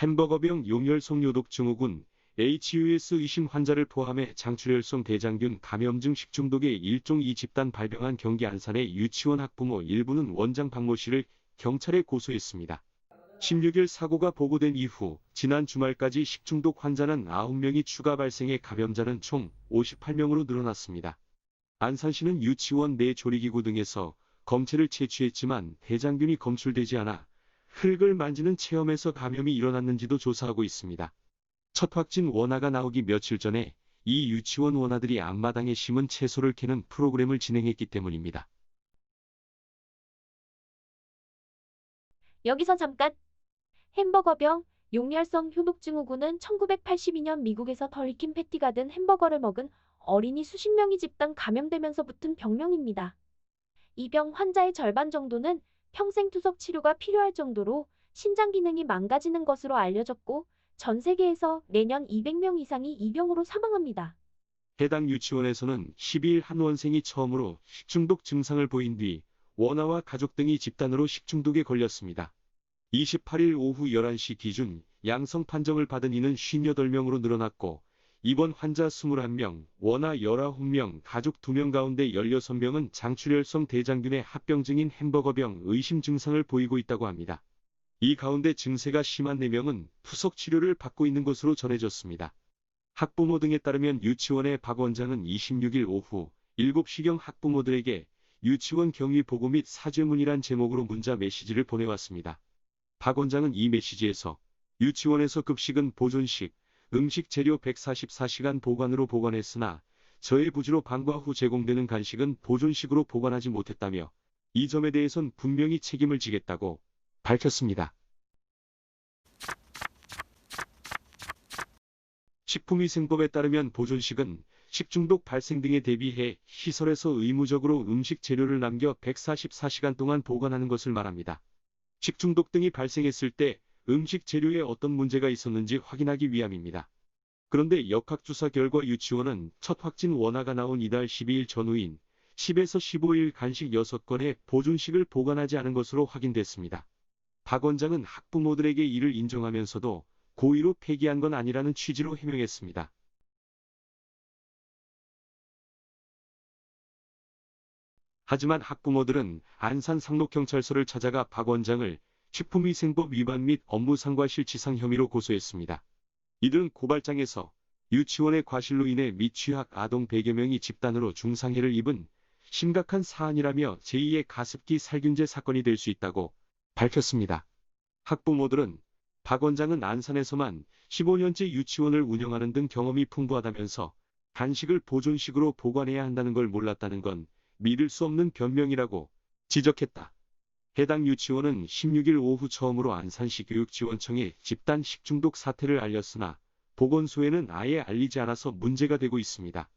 햄버거병 용혈성 요독 증후군 HUS 의심 환자를 포함해 장출혈성 대장균 감염증 식중독의 일종 2집단 발병한 경기 안산의 유치원 학부모 일부는 원장 박모 씨를 경찰에 고소했습니다. 16일 사고가 보고된 이후 지난 주말까지 식중독 환자는 9명이 추가 발생해 감염자는 총 58명으로 늘어났습니다. 안산시는 유치원 내 조리기구 등에서 검체를 채취했지만 대장균이 검출되지 않아 흙을 만지는 체험에서 감염이 일어났는지도 조사하고 있습니다. 첫 확진 원화가 나오기 며칠 전에 이 유치원 원아들이 앞마당에 심은 채소를 캐는 프로그램을 진행했기 때문입니다. 여기서 잠깐! 햄버거병, 용혈성 효독증후군은 1982년 미국에서 덜 익힌 패티가 든 햄버거를 먹은 어린이 수십 명이 집단 감염되면서 붙은 병명입니다. 이 병 환자의 절반 정도는 평생 투석 치료가 필요할 정도로 신장 기능이 망가지는 것으로 알려졌고 전 세계에서 매년 200명 이상이 이 병으로 사망합니다. 해당 유치원에서는 12일 한 원생이 처음으로 식중독 증상을 보인 뒤 원아와 가족 등이 집단으로 식중독에 걸렸습니다. 28일 오후 11시 기준 양성 판정을 받은 이는 58명으로 늘어났고 입원 환자 21명, 원아 19명, 가족 2명 가운데 16명은 장출혈성 대장균의 합병증인 햄버거병 의심 증상을 보이고 있다고 합니다. 이 가운데 증세가 심한 4명은 투석 치료를 받고 있는 것으로 전해졌습니다. 학부모 등에 따르면 유치원의 박 원장은 26일 오후 7시경 학부모들에게 유치원 격리 보고 및 사죄문이란 제목으로 문자 메시지를 보내왔습니다. 박 원장은 이 메시지에서 유치원에서 급식은 보존식, 음식 재료 144시간 보관으로 보관했으나 저의 부주로 방과 후 제공되는 간식은 보존식으로 보관하지 못했다며 이 점에 대해선 분명히 책임을 지겠다고 밝혔습니다. 식품위생법에 따르면 보존식은 식중독 발생 등에 대비해 시설에서 의무적으로 음식 재료를 남겨 144시간 동안 보관하는 것을 말합니다. 식중독 등이 발생했을 때 음식 재료에 어떤 문제가 있었는지 확인하기 위함입니다. 그런데 역학조사 결과 유치원은 첫 확진 원화가 나온 이달 12일 전후인 10에서 15일 간식 6건의 보존식을 보관하지 않은 것으로 확인됐습니다. 박 원장은 학부모들에게 이를 인정하면서도 고의로 폐기한 건 아니라는 취지로 해명했습니다. 하지만 학부모들은 안산 상록경찰서를 찾아가 박 원장을 식품위생법 위반 및 업무상과실치상 혐의로 고소했습니다. 이들은 고발장에서 유치원의 과실로 인해 미취학 아동 100여 명이 집단으로 중상해를 입은 심각한 사안이라며 제2의 가습기 살균제 사건이 될 수 있다고 밝혔습니다. 학부모들은 박 원장은 안산에서만 15년째 유치원을 운영하는 등 경험이 풍부하다면서 간식을 보존식으로 보관해야 한다는 걸 몰랐다는 건 믿을 수 없는 변명이라고 지적했다. 해당 유치원은 16일 오후 처음으로 안산시 교육지원청에 집단 식중독 사태를 알렸으나 보건소에는 아예 알리지 않아서 문제가 되고 있습니다.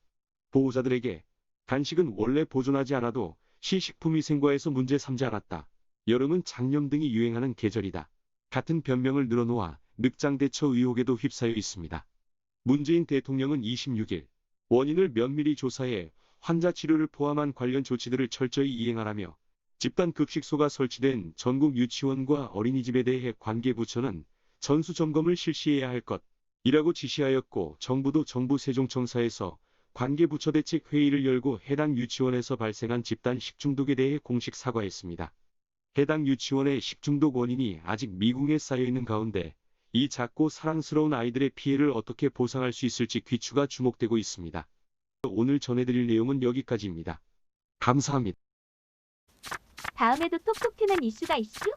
보호자들에게 간식은 원래 보존하지 않아도 시 식품위생과에서 문제 삼지 않았다. 여름은 장염 등이 유행하는 계절이다. 같은 변명을 늘어놓아 늑장 대처 의혹에도 휩싸여 있습니다. 문재인 대통령은 26일 원인을 면밀히 조사해 환자 치료를 포함한 관련 조치들을 철저히 이행하라며 집단 급식소가 설치된 전국 유치원과 어린이집에 대해 관계부처는 전수점검을 실시해야 할 것이라고 지시하였고 정부도 정부 세종청사에서 관계부처 대책 회의를 열고 해당 유치원에서 발생한 집단 식중독에 대해 공식 사과했습니다. 해당 유치원의 식중독 원인이 아직 미궁에 쌓여있는 가운데 이 작고 사랑스러운 아이들의 피해를 어떻게 보상할 수 있을지 귀추가 주목되고 있습니다. 오늘 전해드릴 내용은 여기까지입니다. 감사합니다. 다음에도 톡톡 튀는 이슈가 이슈?